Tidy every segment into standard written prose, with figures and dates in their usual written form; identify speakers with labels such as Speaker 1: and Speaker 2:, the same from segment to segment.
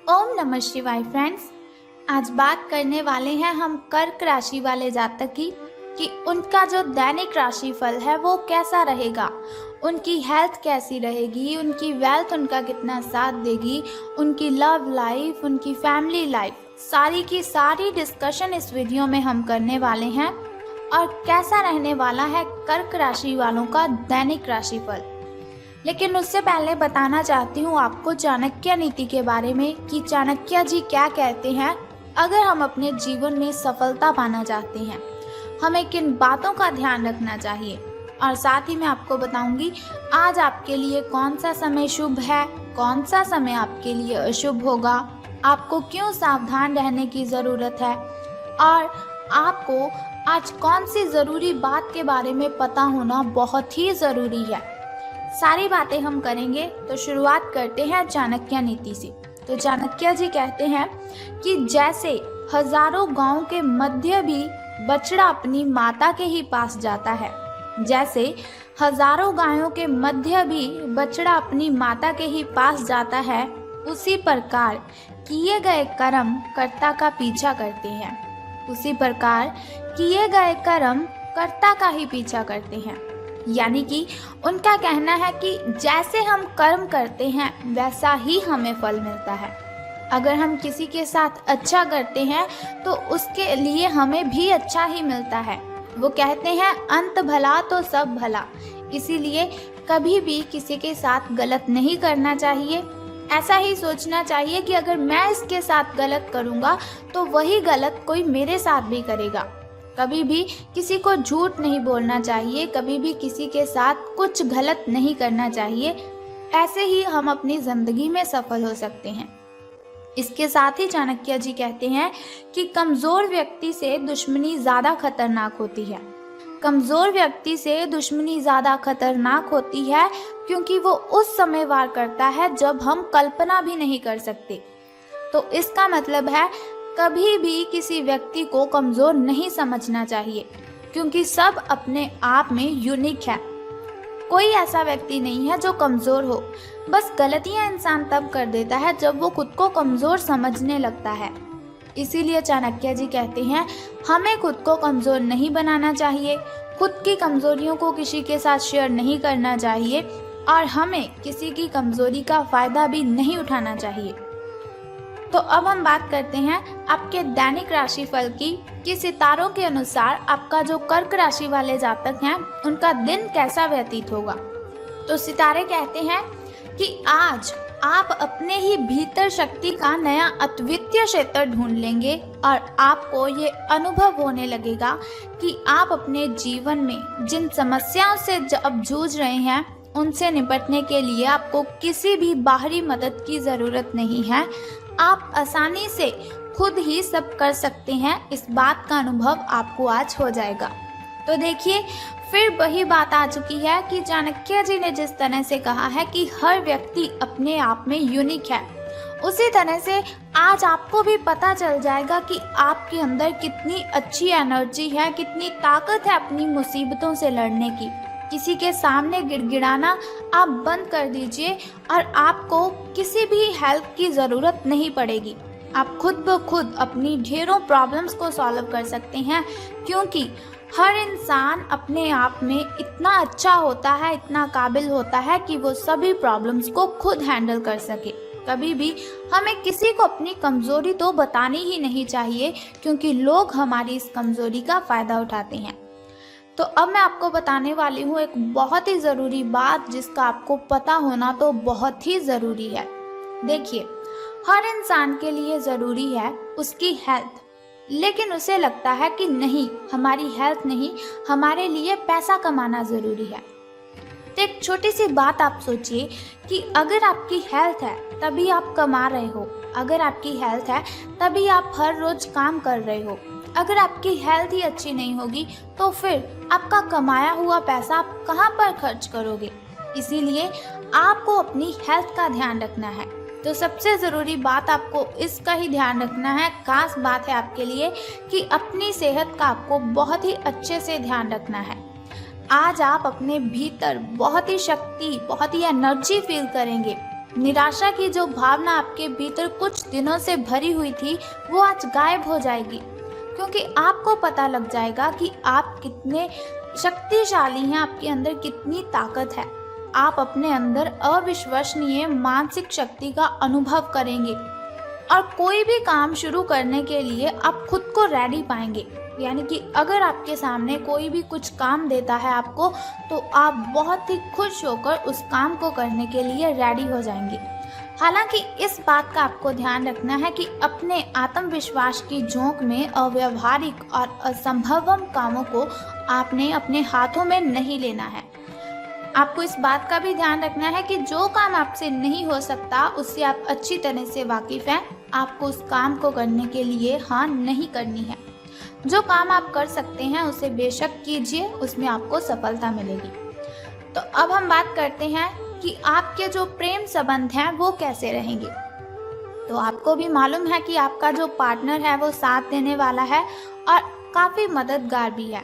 Speaker 1: ओम नमः शिवाय फ्रेंड्स। आज बात करने वाले हैं हम कर्क राशि वाले जातक की कि उनका जो दैनिक राशिफल है वो कैसा रहेगा, उनकी हेल्थ कैसी रहेगी, उनकी वेल्थ उनका कितना साथ देगी, उनकी लव लाइफ, उनकी फैमिली लाइफ, सारी की सारी डिस्कशन इस वीडियो में हम करने वाले हैं। और कैसा रहने वाला है कर्क राशि वालों का दैनिक राशिफल। लेकिन उससे पहले बताना चाहती हूँ आपको चाणक्य नीति के बारे में कि चाणक्य जी क्या कहते हैं। अगर हम अपने जीवन में सफलता पाना चाहते हैं, हमें किन बातों का ध्यान रखना चाहिए, और साथ ही मैं आपको बताऊंगी आज आपके लिए कौन सा समय शुभ है, कौन सा समय आपके लिए अशुभ होगा, आपको क्यों सावधान रहने की ज़रूरत है, और आपको आज कौन सी ज़रूरी बात के बारे में पता होना बहुत ही ज़रूरी है। सारी बातें हम करेंगे। तो शुरुआत करते हैं चाणक्य नीति से। तो चाणक्य जी कहते हैं कि जैसे हजारों गांवों के मध्य भी बछड़ा अपनी माता के ही पास जाता है, जैसे हजारों गायों के मध्य भी बछड़ा अपनी माता के ही पास जाता है, उसी प्रकार किए गए कर्म कर्ता का पीछा करते हैं। उसी प्रकार किए गए कर्म कर्ता का ही पीछा करते हैं। यानी कि उनका कहना है कि जैसे हम कर्म करते हैं वैसा ही हमें फल मिलता है। अगर हम किसी के साथ अच्छा करते हैं तो उसके लिए हमें भी अच्छा ही मिलता है। वो कहते हैं अंत भला तो सब भला। इसीलिए कभी भी किसी के साथ गलत नहीं करना चाहिए। ऐसा ही सोचना चाहिए कि अगर मैं इसके साथ गलत करूँगा तो वही गलत कोई मेरे साथ भी करेगा। कभी भी किसी को झूठ नहीं बोलना चाहिए, कभी भी किसी के साथ कुछ गलत नहीं करना चाहिए। ऐसे ही हम अपनी ज़िंदगी में सफल हो सकते हैं। इसके साथ ही चाणक्य जी कहते हैं कि कमज़ोर व्यक्ति से दुश्मनी ज़्यादा खतरनाक होती है। कमज़ोर व्यक्ति से दुश्मनी ज़्यादा खतरनाक होती है क्योंकि वो उस समय वार करता है जब हम कल्पना भी नहीं कर सकते। तो इसका मतलब है कभी भी किसी व्यक्ति को कमज़ोर नहीं समझना चाहिए, क्योंकि सब अपने आप में यूनिक है। कोई ऐसा व्यक्ति नहीं है जो कमज़ोर हो। बस गलतियां इंसान तब कर देता है जब वो खुद को कमज़ोर समझने लगता है। इसीलिए चाणक्य जी कहते हैं हमें खुद को कमज़ोर नहीं बनाना चाहिए, खुद की कमज़ोरियों को किसी के साथ शेयर नहीं करना चाहिए, और हमें किसी की कमज़ोरी का फ़ायदा भी नहीं उठाना चाहिए। तो अब हम बात करते हैं आपके दैनिक राशिफल की कि सितारों के अनुसार आपका जो कर्क राशि वाले जातक हैं उनका दिन कैसा व्यतीत होगा। तो सितारे कहते हैं कि आज आप अपने ही भीतर शक्ति का नया अद्वितीय क्षेत्र ढूंढ लेंगे और आपको ये अनुभव होने लगेगा कि आप अपने जीवन में जिन समस्याओं से अब जूझ रहे हैं उनसे निपटने के लिए आपको किसी भी बाहरी मदद की ज़रूरत नहीं है। आप आसानी से खुद ही सब कर सकते हैं। इस बात का अनुभव आपको आज हो जाएगा। तो देखिए, फिर वही बात आ चुकी है कि चाणक्य जी ने जिस तरह से कहा है कि हर व्यक्ति अपने आप में यूनिक है, उसी तरह से आज आपको भी पता चल जाएगा कि आपके अंदर कितनी अच्छी एनर्जी है, कितनी ताकत है अपनी मुसीबतों से लड़ने की। किसी के सामने गिड़गिड़ाना आप बंद कर दीजिए और आपको किसी भी हेल्प की ज़रूरत नहीं पड़ेगी। आप खुद ब खुद अपनी ढेरों प्रॉब्लम्स को सॉल्व कर सकते हैं, क्योंकि हर इंसान अपने आप में इतना अच्छा होता है, इतना काबिल होता है कि वो सभी प्रॉब्लम्स को खुद हैंडल कर सके। कभी भी हमें किसी को अपनी कमज़ोरी तो बतानी ही नहीं चाहिए, क्योंकि लोग हमारी इस कमज़ोरी का फ़ायदा उठाते हैं। तो अब मैं आपको बताने वाली हूँ एक बहुत ही ज़रूरी बात जिसका आपको पता होना तो बहुत ही ज़रूरी है। देखिए, हर इंसान के लिए ज़रूरी है उसकी हेल्थ, लेकिन उसे लगता है कि नहीं, हमारी हेल्थ नहीं, हमारे लिए पैसा कमाना ज़रूरी है। तो एक छोटी सी बात आप सोचिए कि अगर आपकी हेल्थ है तभी आप कमा रहे हो, अगर आपकी हेल्थ है तभी आप हर रोज़ काम कर रहे हो। अगर आपकी हेल्थ ही अच्छी नहीं होगी तो फिर आपका कमाया हुआ पैसा आप कहाँ पर खर्च करोगे। इसीलिए आपको अपनी हेल्थ का ध्यान रखना है। तो सबसे ज़रूरी बात आपको इसका ही ध्यान रखना है, खास बात है आपके लिए कि अपनी सेहत का आपको बहुत ही अच्छे से ध्यान रखना है। आज आप अपने भीतर बहुत ही शक्ति, बहुत ही एनर्जी फील करेंगे। निराशा की जो भावना आपके भीतर कुछ दिनों से भरी हुई थी वो आज गायब हो जाएगी, क्योंकि आपको पता लग जाएगा कि आप कितने शक्तिशाली हैं, आपके अंदर कितनी ताकत है। आप अपने अंदर अविश्वसनीय मानसिक शक्ति का अनुभव करेंगे और कोई भी काम शुरू करने के लिए आप खुद को रेडी पाएंगे। यानी कि अगर आपके सामने कोई भी कुछ काम देता है आपको, तो आप बहुत ही खुश होकर उस काम को करने के लिए रेडी हो जाएंगे। हालांकि इस बात का आपको ध्यान रखना है कि अपने आत्मविश्वास की झोंक में अव्यावहारिक और असंभव कामों को आपने अपने हाथों में नहीं लेना है। आपको इस बात का भी ध्यान रखना है कि जो काम आपसे नहीं हो सकता उससे आप अच्छी तरह से वाकिफ हैं। आपको उस काम को करने के लिए हाँ नहीं करनी है। जो काम आप कर सकते हैं उसे बेशक कीजिए, उसमें आपको सफलता मिलेगी। तो अब हम बात करते हैं कि आपके जो प्रेम संबंध हैं वो कैसे रहेंगे। तो आपको भी मालूम है कि आपका जो पार्टनर है वो साथ देने वाला है और काफ़ी मददगार भी है,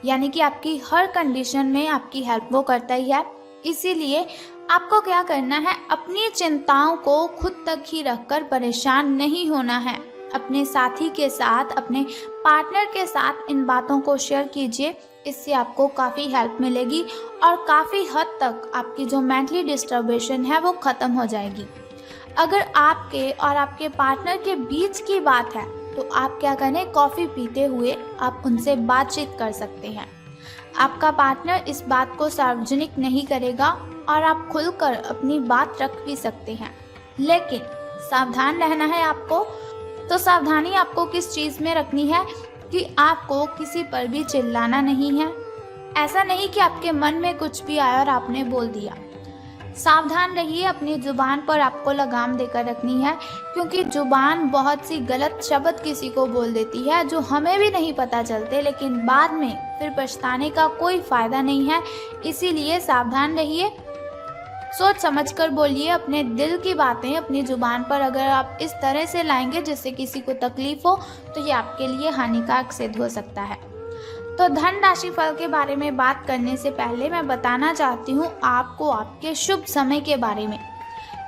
Speaker 1: यानी कि आपकी हर कंडीशन में आपकी हेल्प वो करता ही है। इसीलिए आपको क्या करना है, अपनी चिंताओं को खुद तक ही रखकर परेशान नहीं होना है। अपने साथी के साथ, अपने पार्टनर के साथ इन बातों को शेयर कीजिए। इससे आपको काफ़ी हेल्प मिलेगी और काफ़ी हद तक आपकी जो मेंटली डिस्टर्बेशन है वो ख़त्म हो जाएगी। अगर आपके और आपके पार्टनर के बीच की बात है तो आप क्या करें, कॉफ़ी पीते हुए आप उनसे बातचीत कर सकते हैं। आपका पार्टनर इस बात को सार्वजनिक नहीं करेगा और आप खुलकर अपनी बात रख भी सकते हैं, लेकिन सावधान रहना है आपको। तो सावधानी आपको किस चीज़ में रखनी है कि आपको किसी पर भी चिल्लाना नहीं है। ऐसा नहीं कि आपके मन में कुछ भी आया और आपने बोल दिया। सावधान रहिए, अपनी ज़ुबान पर आपको लगाम देकर रखनी है, क्योंकि ज़ुबान बहुत सी गलत शब्द किसी को बोल देती है जो हमें भी नहीं पता चलते, लेकिन बाद में फिर पछताने का कोई फ़ायदा नहीं है। इसीलिए सावधान रहिए, सोच समझकर बोलिए अपने दिल की बातें अपनी ज़ुबान पर। अगर आप इस तरह से लाएंगे जिससे किसी को तकलीफ़ हो तो ये आपके लिए हानिकारक सिद्ध हो सकता है। तो धन राशि फल के बारे में बात करने से पहले मैं बताना चाहती हूँ आपको आपके शुभ समय के बारे में,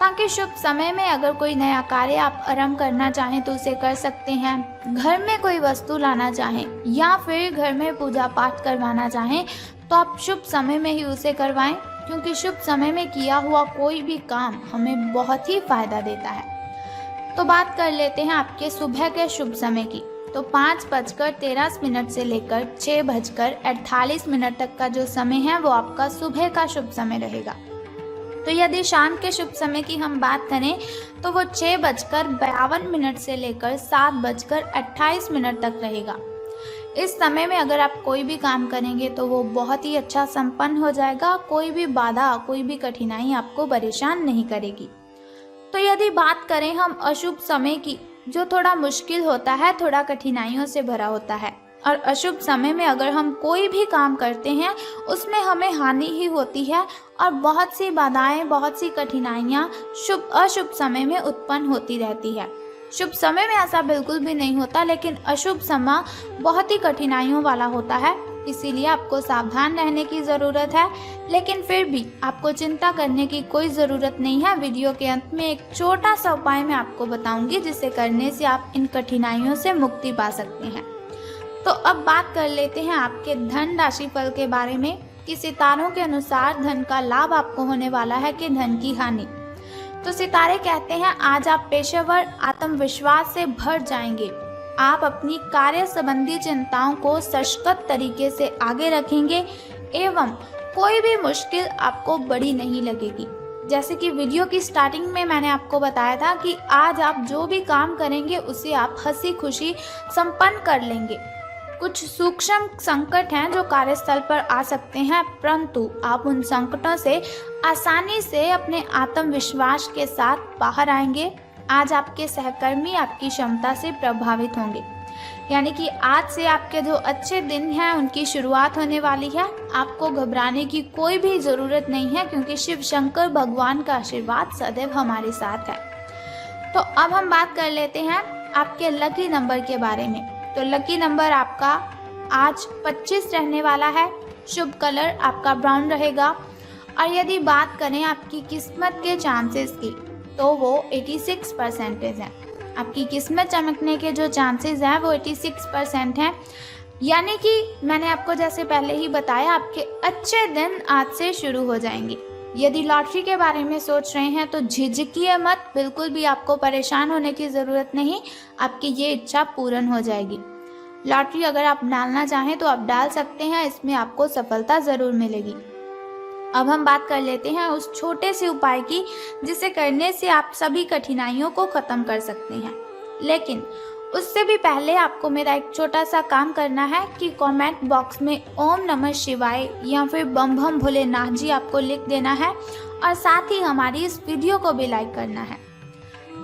Speaker 1: ताकि शुभ समय में अगर कोई नया कार्य आप आरंभ करना चाहें तो उसे कर सकते हैं। घर में कोई वस्तु लाना चाहें या फिर घर में पूजा पाठ करवाना चाहें तो आप शुभ समय में ही उसे करवाएं, क्योंकि शुभ समय में किया हुआ कोई भी काम हमें बहुत ही फायदा देता है। तो बात कर लेते हैं आपके सुबह के शुभ समय की। तो 5:13 से लेकर 6:48 तक का जो समय है वो आपका सुबह का शुभ समय रहेगा। तो यदि शाम के शुभ समय की हम बात करें तो वो 6:52 से लेकर 7:28 तक रहेगा। इस समय में अगर आप कोई भी काम करेंगे तो वो बहुत ही अच्छा संपन्न हो जाएगा। कोई भी बाधा, कोई भी कठिनाई आपको परेशान नहीं करेगी। तो यदि बात करें हम अशुभ समय की, जो थोड़ा मुश्किल होता है, थोड़ा कठिनाइयों से भरा होता है, और अशुभ समय में अगर हम कोई भी काम करते हैं उसमें हमें हानि ही होती है और बहुत सी बाधाएं, बहुत सी कठिनाइयाँ अशुभ समय में उत्पन्न होती रहती है। शुभ समय में ऐसा बिल्कुल भी नहीं होता, लेकिन अशुभ समय बहुत ही कठिनाइयों वाला होता है। इसीलिए आपको सावधान रहने की ज़रूरत है, लेकिन फिर भी आपको चिंता करने की कोई ज़रूरत नहीं है। वीडियो के अंत में एक छोटा सा उपाय मैं आपको बताऊंगी, जिसे करने से आप इन कठिनाइयों से मुक्ति पा सकते हैं। तो अब बात कर लेते हैं आपके धन राशि फल के बारे में कि सितारों के अनुसार धन का लाभ आपको होने वाला है कि धन की हानि। तो सितारे कहते हैं आज आप पेशेवर आत्मविश्वास से भर जाएंगे। आप अपनी कार्य संबंधी चिंताओं को सशक्त तरीके से आगे रखेंगे एवं कोई भी मुश्किल आपको बड़ी नहीं लगेगी। जैसे कि वीडियो की स्टार्टिंग में मैंने आपको बताया था कि आज आप जो भी काम करेंगे उसे आप हंसी खुशी संपन्न कर लेंगे। कुछ सूक्ष्म संकट हैं जो कार्यस्थल पर आ सकते हैं, परंतु आप उन संकटों से आसानी से अपने आत्मविश्वास के साथ बाहर आएंगे। आज आपके सहकर्मी आपकी क्षमता से प्रभावित होंगे, यानी कि आज से आपके जो अच्छे दिन हैं उनकी शुरुआत होने वाली है। आपको घबराने की कोई भी ज़रूरत नहीं है, क्योंकि शिव शंकर भगवान का आशीर्वाद सदैव हमारे साथ है। तो अब हम बात कर लेते हैं आपके लकी नंबर के बारे में। तो लकी नंबर आपका आज 25 रहने वाला है। शुभ कलर आपका ब्राउन रहेगा और यदि बात करें आपकी किस्मत के चांसेस की, तो वो 86% है। आपकी किस्मत चमकने के जो चांसेस हैं वो 86% हैं। यानी कि मैंने आपको जैसे पहले ही बताया, आपके अच्छे दिन आज से शुरू हो जाएंगे। यदि लॉटरी के बारे में सोच रहे हैं तो झिझकिए मत, बिल्कुल भी आपको परेशान होने की ज़रूरत नहीं, आपकी ये इच्छा पूर्ण हो जाएगी। लॉटरी अगर आप डालना चाहें तो आप डाल सकते हैं, इसमें आपको सफलता ज़रूर मिलेगी। अब हम बात कर लेते हैं उस छोटे से उपाय की जिसे करने से आप सभी कठिनाइयों को ख़त्म कर सकते हैं। लेकिन उससे भी पहले आपको मेरा एक छोटा सा काम करना है कि कमेंट बॉक्स में ओम नमः शिवाय या फिर बम बम भोलेनाथ जी आपको लिख देना है और साथ ही हमारी इस वीडियो को भी लाइक करना है।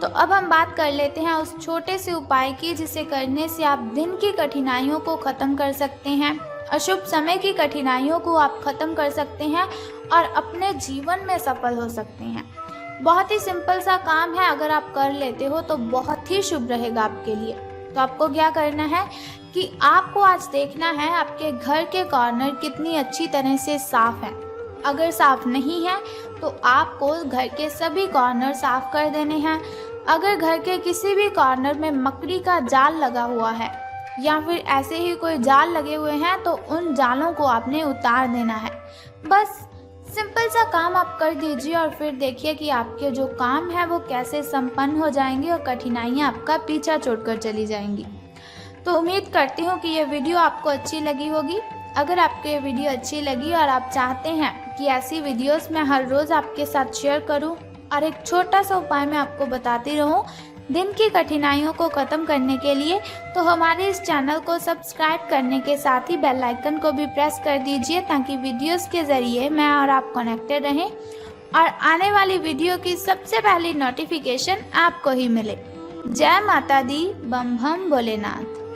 Speaker 1: तो अब हम बात कर लेते हैं उस छोटे से उपाय की जिसे करने से आप दिन की कठिनाइयों को ख़त्म कर सकते हैं, अशुभ समय की कठिनाइयों को आप ख़त्म कर सकते हैं और अपने जीवन में सफल हो सकते हैं। बहुत ही सिंपल सा काम है, अगर आप कर लेते हो तो बहुत ही शुभ रहेगा आपके लिए। तो आपको क्या करना है कि आपको आज देखना है आपके घर के कॉर्नर कितनी अच्छी तरह से साफ़ है। अगर साफ़ नहीं है तो आपको घर के सभी कॉर्नर साफ़ कर देने हैं। अगर घर के किसी भी कॉर्नर में मकड़ी का जाल लगा हुआ है या फिर ऐसे ही कोई जाल लगे हुए हैं तो उन जालों को आपने उतार देना है। बस सिंपल सा काम आप कर दीजिए और फिर देखिए कि आपके जो काम है वो कैसे संपन्न हो जाएंगे और कठिनाइयाँ आपका पीछा छोड़कर चली जाएंगी। तो उम्मीद करती हूँ कि ये वीडियो आपको अच्छी लगी होगी। अगर आपको ये वीडियो अच्छी लगी और आप चाहते हैं कि ऐसी वीडियोस मैं हर रोज़ आपके साथ शेयर करूँ और एक छोटा सा उपाय मैं आपको बताती रहूँ दिन की कठिनाइयों को ख़त्म करने के लिए, तो हमारे इस चैनल को सब्सक्राइब करने के साथ ही बेल आइकन को भी प्रेस कर दीजिए ताकि वीडियोस के ज़रिए मैं और आप कनेक्टेड रहें और आने वाली वीडियो की सबसे पहली नोटिफिकेशन आपको ही मिले। जय माता दी, बम बम भोलेनाथ।